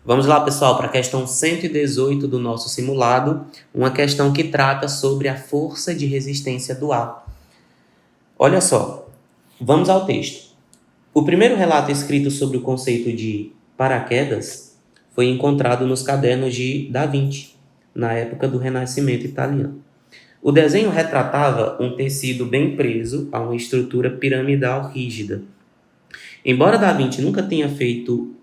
Vamos lá, pessoal, para a questão 118 do nosso simulado, uma questão que trata sobre a força de resistência do ar. Olha só, vamos ao texto. O primeiro relato escrito sobre o conceito de paraquedas foi encontrado nos cadernos de Da Vinci, na época do Renascimento italiano. O desenho retratava um tecido bem preso a uma estrutura piramidal rígida. Embora Da Vinci nunca tenha feito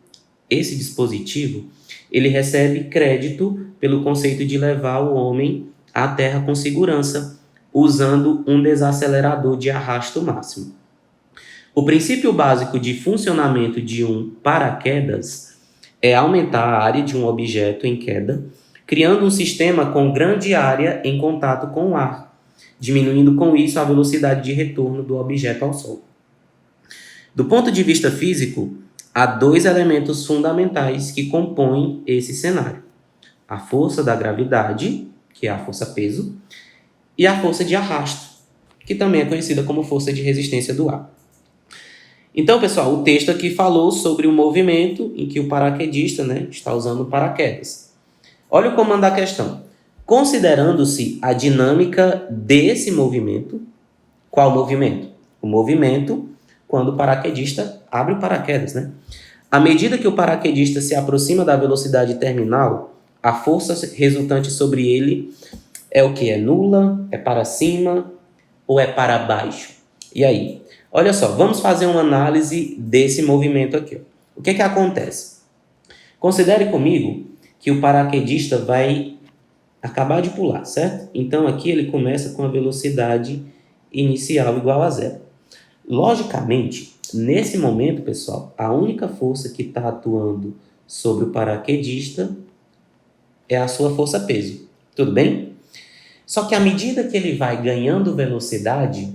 esse dispositivo, ele recebe crédito pelo conceito de levar o homem à Terra com segurança, usando um desacelerador de arrasto máximo. O princípio básico de funcionamento de um paraquedas é aumentar a área de um objeto em queda, criando um sistema com grande área em contato com o ar, diminuindo com isso a velocidade de retorno do objeto ao solo. Do ponto de vista físico, há dois elementos fundamentais que compõem esse cenário: a força da gravidade, que é a força-peso, e a força de arrasto, que também é conhecida como força de resistência do ar. Então, pessoal, o texto aqui falou sobre o movimento em que o paraquedista está usando o paraquedas. Olha o comando da questão. Considerando-se a dinâmica desse movimento, qual movimento? O movimento quando o paraquedista abre o paraquedas, À medida que o paraquedista se aproxima da velocidade terminal, a força resultante sobre ele é o que? É nula? É para cima? Ou é para baixo? E aí? Olha só, vamos fazer uma análise desse movimento aqui. O que acontece? Considere comigo que o paraquedista vai acabar de pular, certo? Então aqui ele começa com a velocidade inicial igual a zero. Logicamente, nesse momento, pessoal, a única força que está atuando sobre o paraquedista é a sua força-peso. Tudo bem? Só que à medida que ele vai ganhando velocidade,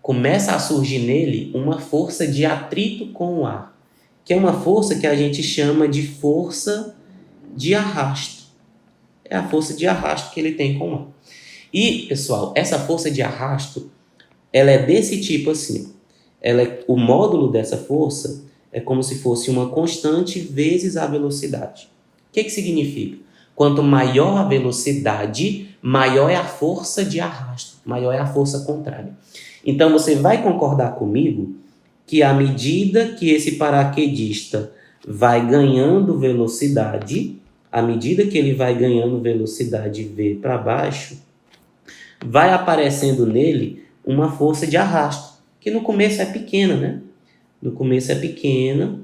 começa a surgir nele uma força de atrito com o ar, que é uma força que a gente chama de força de arrasto. É a força de arrasto que ele tem com o ar. E, pessoal, essa força de arrasto, ela é desse tipo assim. O módulo dessa força é como se fosse uma constante vezes a velocidade. O que significa? Quanto maior a velocidade, maior é a força de arrasto, maior é a força contrária. Então, você vai concordar comigo que à medida que esse paraquedista vai ganhando velocidade, à medida que ele vai ganhando velocidade V para baixo, vai aparecendo nele uma força de arrasto, que no começo é pequena, No começo é pequena,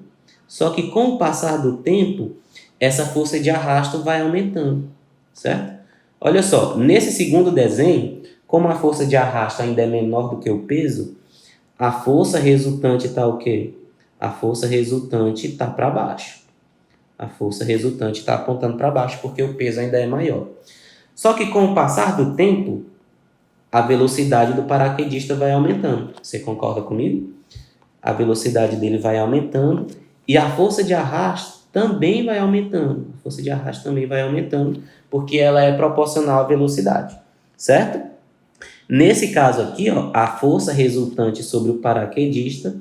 só que com o passar do tempo, essa força de arrasto vai aumentando, certo? Olha só, nesse segundo desenho, como a força de arrasto ainda é menor do que o peso, a força resultante está o quê? A força resultante está para baixo. A força resultante está apontando para baixo porque o peso ainda é maior. Só que com o passar do tempo, a velocidade do paraquedista vai aumentando. Você concorda comigo? A velocidade dele vai aumentando e a força de arrasto também vai aumentando. A força de arrasto também vai aumentando porque ela é proporcional à velocidade, certo? Nesse caso aqui, a força resultante sobre o paraquedista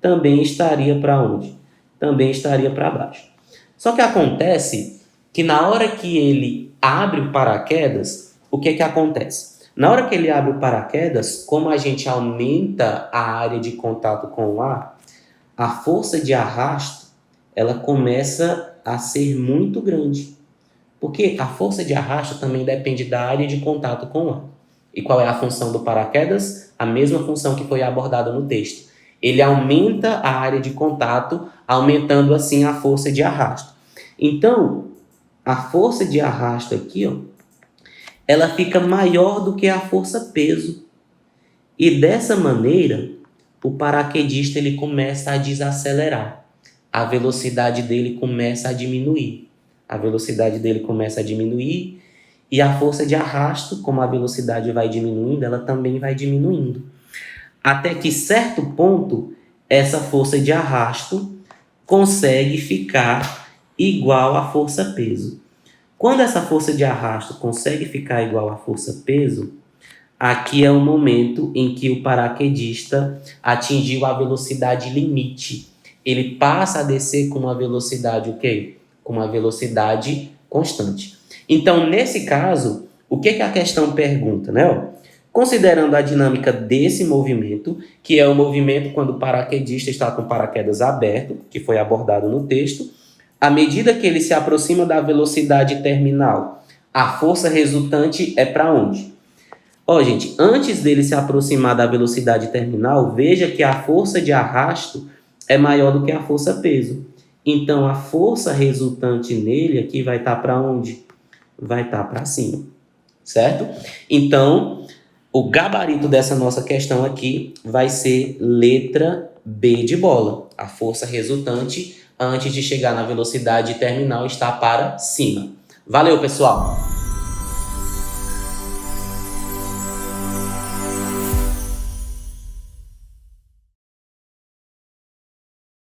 também estaria para onde? Também estaria para baixo. Só que acontece que na hora que ele abre o paraquedas, o que acontece? Na hora que ele abre o paraquedas, como a gente aumenta a área de contato com o ar, a força de arrasto ela começa a ser muito grande. Porque a força de arrasto também depende da área de contato com o ar. E qual é a função do paraquedas? A mesma função que foi abordada no texto. Ele aumenta a área de contato, aumentando assim a força de arrasto. Então, a força de arrasto aqui, ela fica maior do que a força-peso. E dessa maneira, o paraquedista ele começa a desacelerar. A velocidade dele começa a diminuir. A velocidade dele começa a diminuir e a força de arrasto, como a velocidade vai diminuindo, ela também vai diminuindo. Até que certo ponto, essa força de arrasto consegue ficar igual à força-peso. Quando essa força de arrasto consegue ficar igual à força-peso, aqui é o momento em que o paraquedista atingiu a velocidade limite. Ele passa a descer com uma velocidade o quê? com uma velocidade constante. Então, nesse caso, o que a questão pergunta, né? Considerando a dinâmica desse movimento, que é o movimento quando o paraquedista está com o paraquedas aberto, que foi abordado no texto, à medida que ele se aproxima da velocidade terminal, a força resultante é para onde? Gente, antes dele se aproximar da velocidade terminal, veja que a força de arrasto é maior do que a força peso. Então, a força resultante nele aqui vai estar para onde? Vai estar para cima, certo? Então, o gabarito dessa nossa questão aqui vai ser letra B de bola. A força resultante, antes de chegar na velocidade terminal, está para cima. Valeu, pessoal!